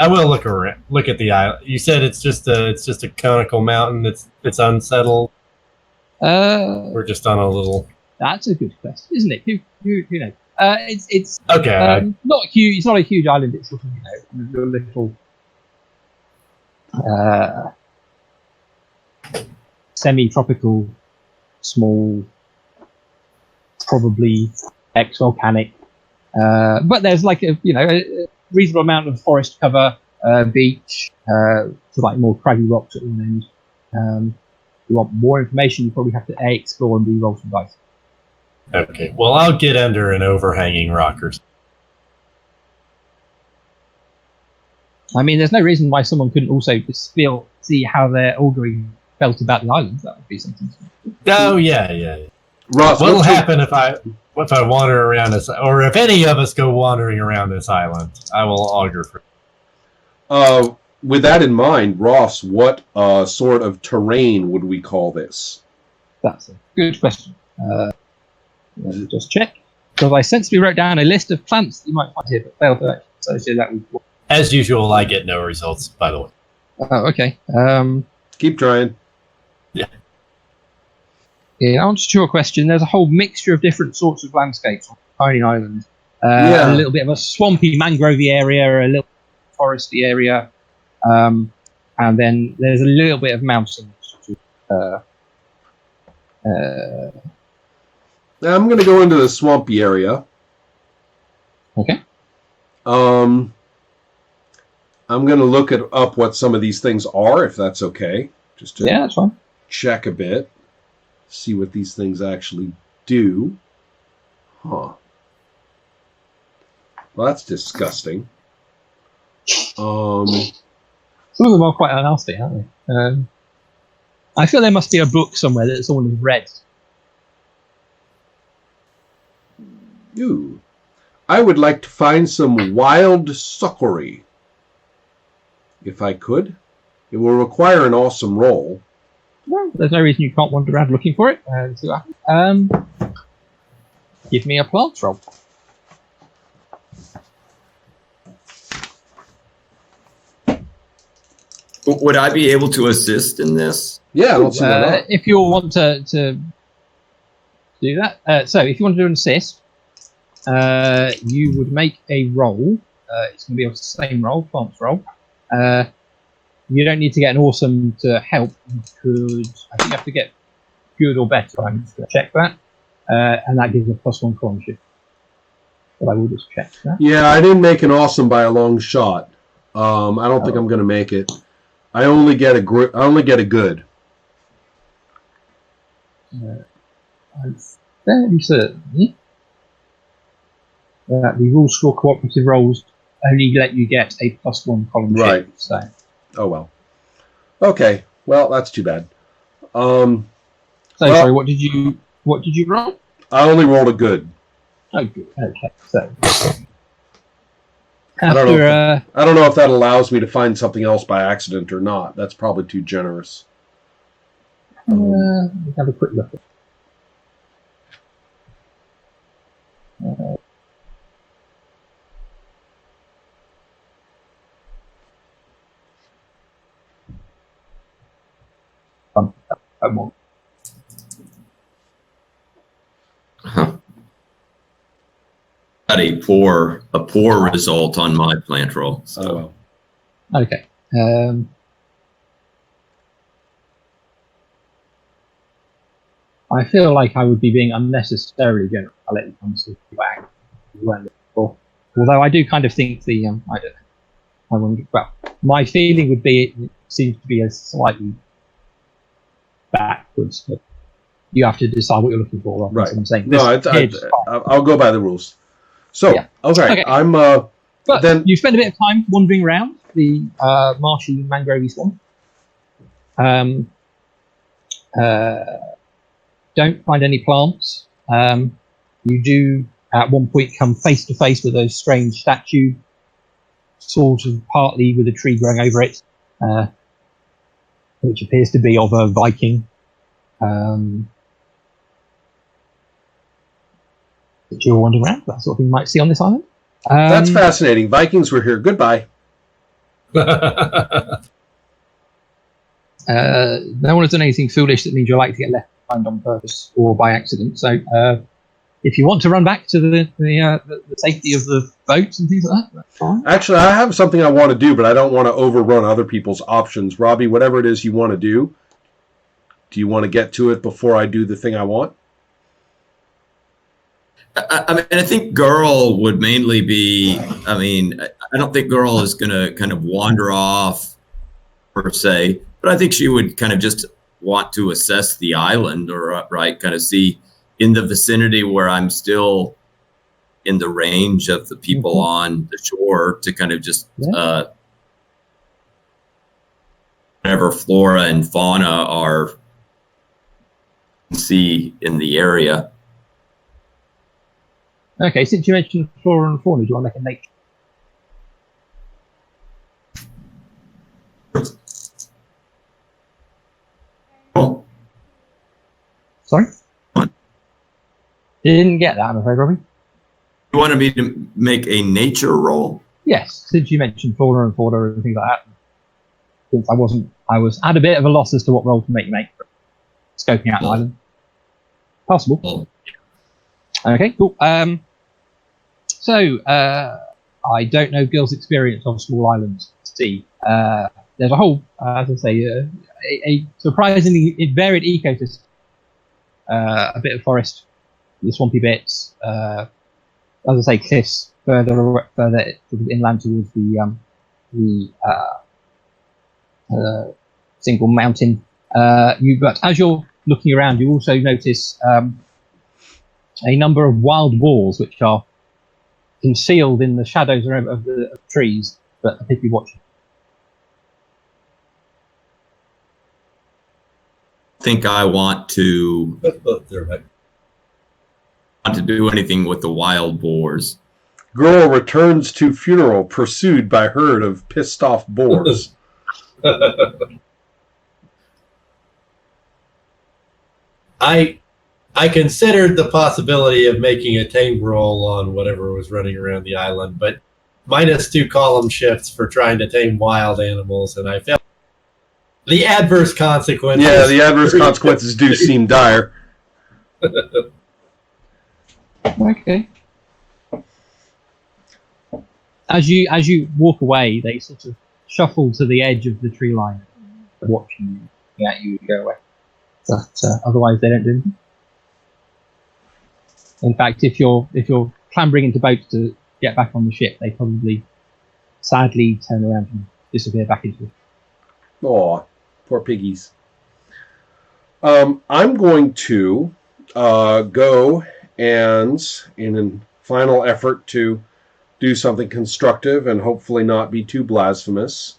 I will look at the island. You said it's just a conical mountain. It's unsettled. We're just on a little. That's a good question, isn't it? Who knows? It's okay. Not huge. It's not a huge island. It's sort of a little semi-tropical, small, probably ex-volcanic. But there's like a reasonable amount of forest cover, beach, like more craggy rocks at one end. If you want more information, you probably have to explore and re-roll some dice. Okay. Well, I'll get under an overhanging rock or something. I mean, there's no reason why someone couldn't also just see how their augury felt about the island. That would be something. Oh yeah. Ross, what'll happen if I wander around this, or if any of us go wandering around this island? I will augur for. With that in mind, Ross, what sort of terrain would we call this? That's a good question. Let me just check. Because I sensibly wrote down a list of plants that you might find here, but failed to actually associate that with. As usual, I get no results, by the way. Oh, okay. Keep trying. Yeah, answer to your question, there's a whole mixture of different sorts of landscapes on tiny islands. A little bit of a swampy mangrovey area, a little foresty area, and then there's a little bit of mountains. Now I'm going to go into the swampy area. Okay. I'm going to look up what some of these things are, if that's okay. Just to that's fine. Check a bit. See what these things actually do. Huh. Well, that's disgusting. Some of them are quite nasty, aren't they? I feel there must be a book somewhere that someone has read. Ooh. I would like to find some wild succory. If I could. It will require an awesome roll. Well, there's no reason you can't wander around looking for it. See what happens. Give me a plant roll. Would I be able to assist in this? Yeah, let's see why not. If you want to do that. So if you want to do an assist, you would make a roll. It's going to be the same roll, plants roll. You don't need to get an awesome to help. You could, I think you have to get good or better. I'm just going to check that. And that gives a +1 constitution. But I will just check that. Yeah, I didn't make an awesome by a long shot. I don't think I'm going to make it. I only get a good. I'm fairly certain that the rules for cooperative rolls only let you get a +1 column right. shift. So. Oh well. Okay. Well, that's too bad. Sorry. What did you roll? I only rolled a good. Oh, good. Okay. So. I don't know if that allows me to find something else by accident or not. That's probably too generous. Let me have a quick look. Got a poor result on my plant roll. So. Okay. I feel like I would be being unnecessarily generous. I'll let you come to back. Although I do kind of think I don't know. I wonder. Well, my feeling would be it seems to be a slightly backwards, but you have to decide what you're looking for. Right. I'm saying. No, I'll go by the rules. So, yeah. Okay, I'm. But then you spend a bit of time wandering around the marshy mangrovey swamp. Don't find any plants. You do at one point come face to face with a strange statue, sort of partly with a tree growing over it, which appears to be of a Viking. That you're wandering around. That sort of thing you might see on this island. That's fascinating. Vikings were here. Goodbye. No one has done anything foolish that means you're likely to get left behind on purpose or by accident. So, if you want to run back to the safety of the boats and things like that, that's fine. Actually, I have something I want to do, but I don't want to overrun other people's options. Robbie, whatever it is you want to do you want to get to it before I do the thing I want? I mean, I think Girl would mainly be, I mean, I don't think Girl is going to kind of wander off per se, but I think she would kind of just want to assess the island or, right, kind of see in the vicinity where I'm still in the range of the people on the shore to kind of just, whatever flora and fauna are see in the area. Okay, since you mentioned flora and fauna, do you want to make a nature? Oh. Sorry? What? You didn't get that, I'm afraid, Robbie. You wanted me to make a nature roll? Yes, since you mentioned flora and fauna and things like that. Since I was at a bit of a loss as to what role to make scoping out the island. Possible. Oh. Okay, cool. So, I don't know Gil's experience on small islands at sea. There's a whole, as I say, a surprisingly varied ecosystem. A bit of forest, the swampy bits, as I say, cliffs further inland towards the single mountain. But as you're looking around, you also notice a number of wild boars which are concealed in the shadows of the trees that appear to be watching. I think I want to do anything with the wild boars. Girl returns to funeral pursued by herd of pissed off boars. I considered the possibility of making a tame roll on whatever was running around the island, but -2 column shifts for trying to tame wild animals, and I felt the adverse consequences. Yeah, the adverse consequences do seem dire. Okay. As you walk away, they sort of shuffle to the edge of the tree line, watching you, at you go away. But otherwise, they don't do anything. In fact, if you're clambering into boats to get back on the ship, they probably sadly turn around and disappear back into it. Aw, poor piggies. I'm going to go and, in a final effort to do something constructive and hopefully not be too blasphemous,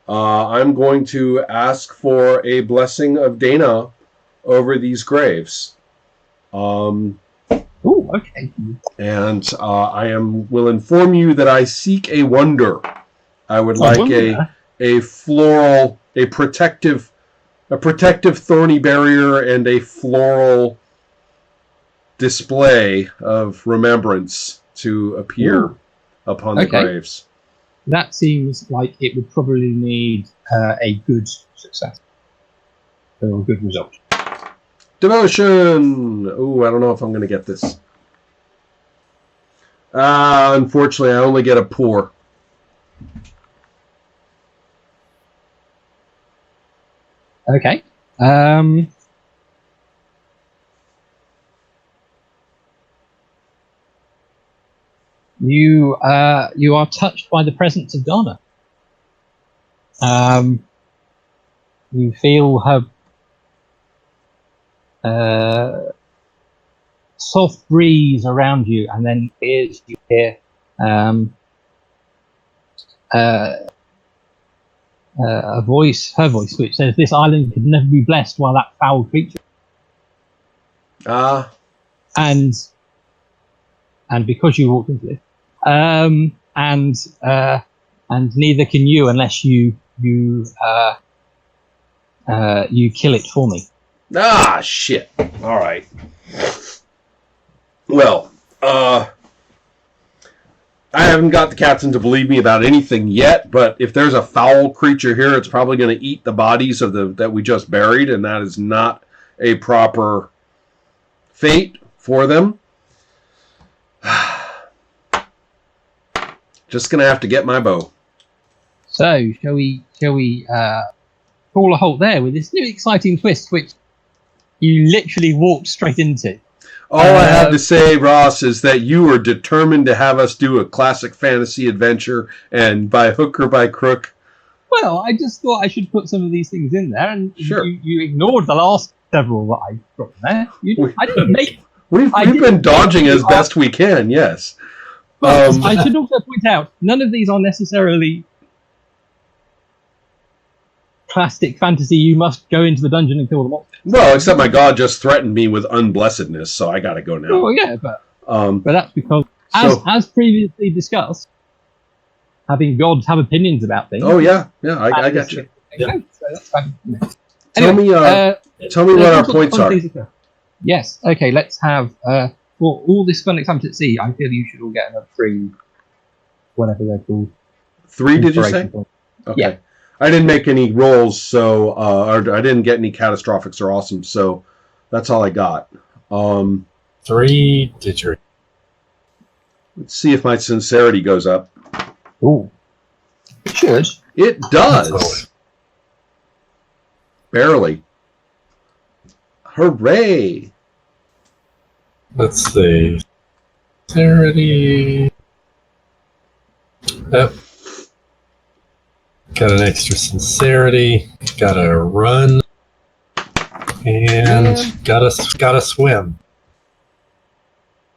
I'm going to ask for a blessing of Dana over these graves. Oh, okay. And I will inform you that I seek a wonder. I would like a floral, a protective thorny barrier and a floral display of remembrance to appear upon the graves. That seems like it would probably need a good success or a good result. Devotion! Ooh, I don't know if I'm going to get this. Unfortunately, I only get a poor. Okay. You are touched by the presence of Donna. You feel her soft breeze around you, and then you hear her voice, which says, "This island could never be blessed while that foul creature." And because you walked into this, and neither can you unless you kill it for me. Ah, shit. All right. Well, I haven't got the captain to believe me about anything yet, but if there's a foul creature here, it's probably going to eat the bodies of that we just buried, and that is not a proper fate for them. Just going to have to get my bow. So, shall we call a halt there with this new exciting twist, which you literally walked straight into? All I have to say, Ross, is that you were determined to have us do a classic fantasy adventure, and by hook or by crook. Well, I just thought I should put some of these things in there, and Sure. you ignored the last several that I dropped in there. I didn't make. We've been dodging as best we can, yes. I should also point out, none of these are necessarily classic fantasy. You must go into the dungeon and kill the monster. Well, except my god just threatened me with unblessedness, so I gotta go now. Oh yeah, but that's because, as previously discussed, having gods have opinions about things. Oh yeah, I got you. Yeah. So that's fine. Tell me what our points are. Yes. Okay. Let's have for all this fun excitement at sea. I feel you should all get another 3, whatever they're called. 3, did you say? Points. Okay. Yeah. I didn't make any rolls, so I didn't get any catastrophics or awesome, so that's all I got. 3 didgeridoo. Let's see if my sincerity goes up. Ooh. It should. It does. Barely. Hooray! Let's see. Sincerity. Yep. Got an extra sincerity. Got a run. And got a swim.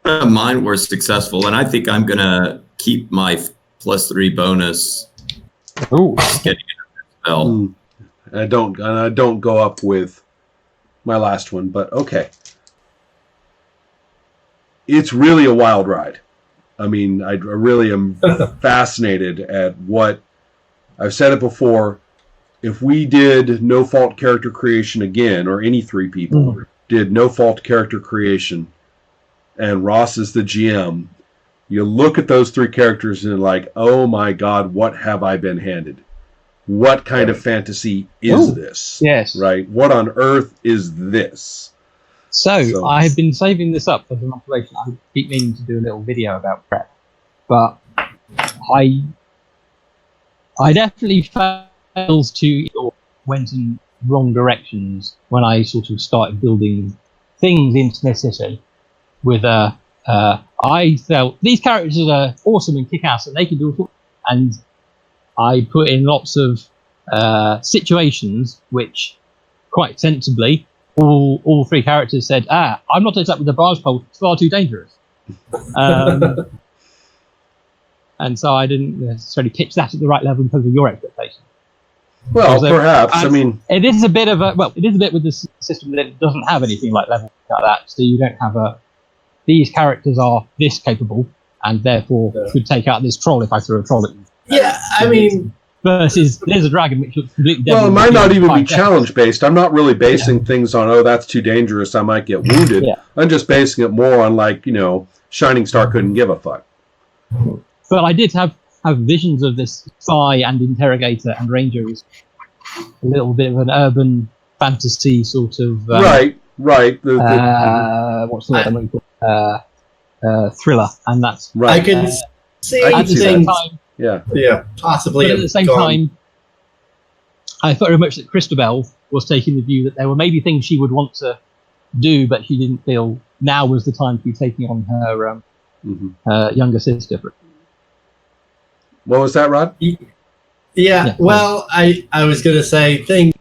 Mine were successful, and I think I'm going to keep my +3 bonus. Ooh. Getting a spell. I don't go up with my last one, but okay. It's really a wild ride. I mean, I really am fascinated at what I've said it before. If we did no fault character creation again, or any 3 people did no fault character creation, and Ross is the GM, you look at those 3 characters and like, oh my God, what have I been handed? What kind of fantasy is this? Yes. Right? What on earth is this? So I have been saving this up as an observation. I keep meaning to do a little video about prep, but I definitely failed to or went in wrong directions when I sort of started building things into necessity. With I felt these characters are awesome and kick ass, and they can do it. And I put in lots of situations which, quite sensibly, all 3 characters said, I'm not touched up with the barge pole, it's far too dangerous. And so I didn't necessarily pitch that at the right level because of your expectations. Well, perhaps. I mean, it is a bit with the system that it doesn't have anything like level like that, so you don't have these characters are this capable, and therefore could take out this troll if I throw a troll at you. Yeah, I mean... Versus there's a dragon which looks completely well, it might not even be challenge based. I'm not really basing things on, that's too dangerous, I might get wounded. I'm just basing it more on, like, Shining Star couldn't give a fuck. But I did have visions of this spy and interrogator and ranger as a little bit of an urban fantasy sort of right. What's the word I'm looking for? Thriller, and that's right. I can see at the same time. Yeah, possibly. But at the same time, I thought very much that Christabel was taking the view that there were maybe things she would want to do, but she didn't feel now was the time to be taking on her younger sister. What was that, Rod? Yeah. Well, I was going to say things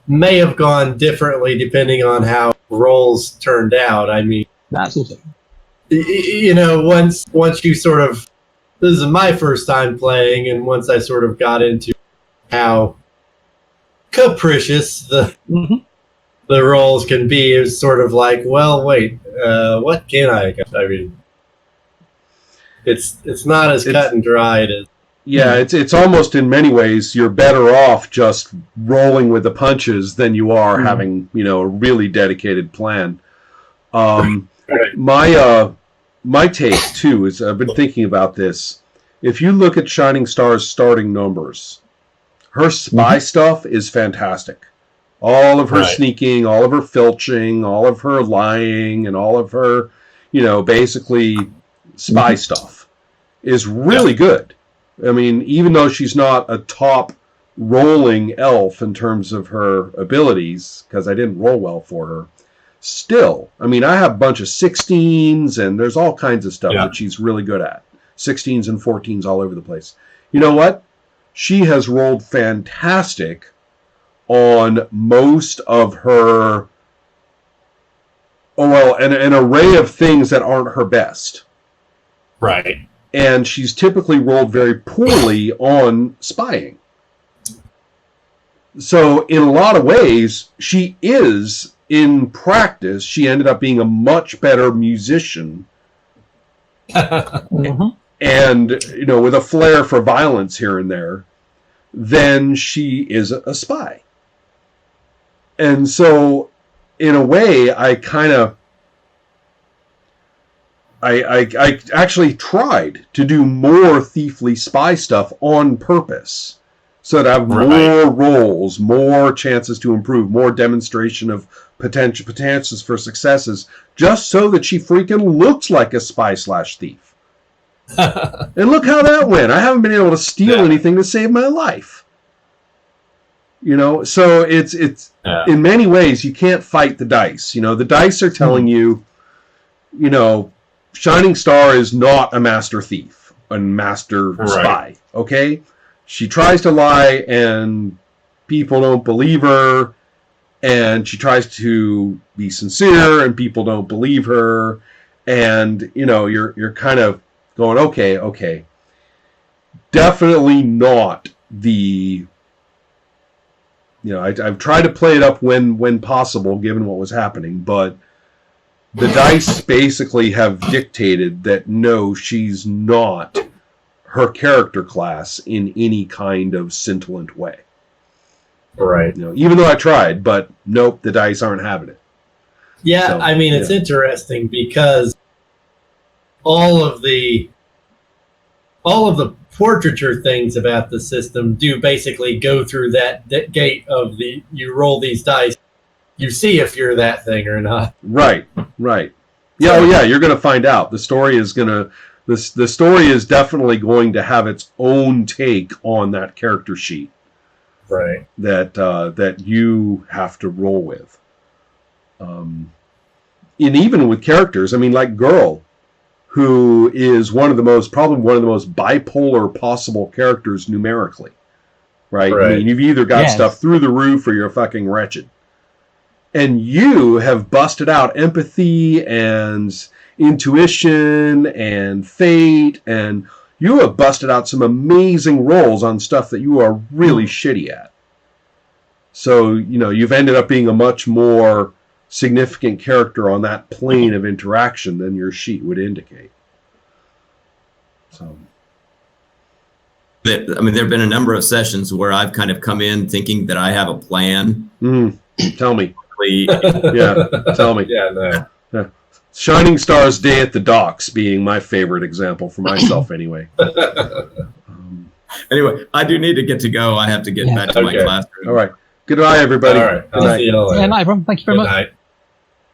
may have gone differently depending on how roles turned out. I mean, that's also, once you sort of. This is my first time playing, and once I sort of got into how capricious the roles can be, it was sort of like, well, wait, what can I? I mean, it's not as cut and dried as. Yeah, it's almost in many ways you're better off just rolling with the punches than you are having a really dedicated plan. my take too is I've been thinking about this. If you look at Shining Star's starting numbers, her spy stuff is fantastic. All of her sneaking, all of her filching, all of her lying, and all of her, basically spy stuff is really good. I mean, even though she's not a top rolling elf in terms of her abilities, because I didn't roll well for her, still, I mean, I have a bunch of 16s, and there's all kinds of stuff that she's really good at. 16s and 14s all over the place. You know what? She has rolled fantastic on most of her, an array of things that aren't her best. Right. And she's typically rolled very poorly on spying. So in a lot of ways, she is, in practice, she ended up being a much better musician. And, with a flair for violence here and there, than she is a spy. And so, in a way, I actually tried to do more thiefly spy stuff on purpose, so that I have more rolls, more chances to improve, more demonstration of potentials for successes, just so that she freaking looks like a spy/thief. And look how that went. I haven't been able to steal anything to save my life. So it's in many ways you can't fight the dice. The dice are telling you, Shining Star is not a master thief, a master spy. Okay? She tries to lie and people don't believe her, and she tries to be sincere and people don't believe her, and you're kind of going, okay. Definitely not the... I've tried to play it up when possible, given what was happening, but the dice basically have dictated that no, she's not her character class in any kind of scintillant way. Right. Even though I tried, but nope, the dice aren't having it. Yeah, so, I mean, it's interesting because all of the portraiture things about the system do basically go through that gate of you roll these dice, you see if you're that thing or not. Right. Yeah, you're going to find out. The story is definitely going to have its own take on that character sheet. Right. That you have to roll with. And even with characters, I mean, like Girl, who is probably one of the most bipolar possible characters numerically, right? I mean, you've either got stuff through the roof or you're fucking wretched. And you have busted out empathy and intuition and fate, and you have busted out some amazing rolls on stuff that you are really shitty at. So, you've ended up being a much more significant character on that plane of interaction than your sheet would indicate. So, there have been a number of sessions where I've kind of come in thinking that I have a plan. Tell me. Yeah, tell me. Yeah, no. Shining Star's Day at the Docks being my favorite example for myself, anyway. Anyway, I do need to get to go. I have to get back to my classroom. All right. Goodbye, everybody. All right. Good night. See you later. Yeah, no problem. Thank you very much. Good night.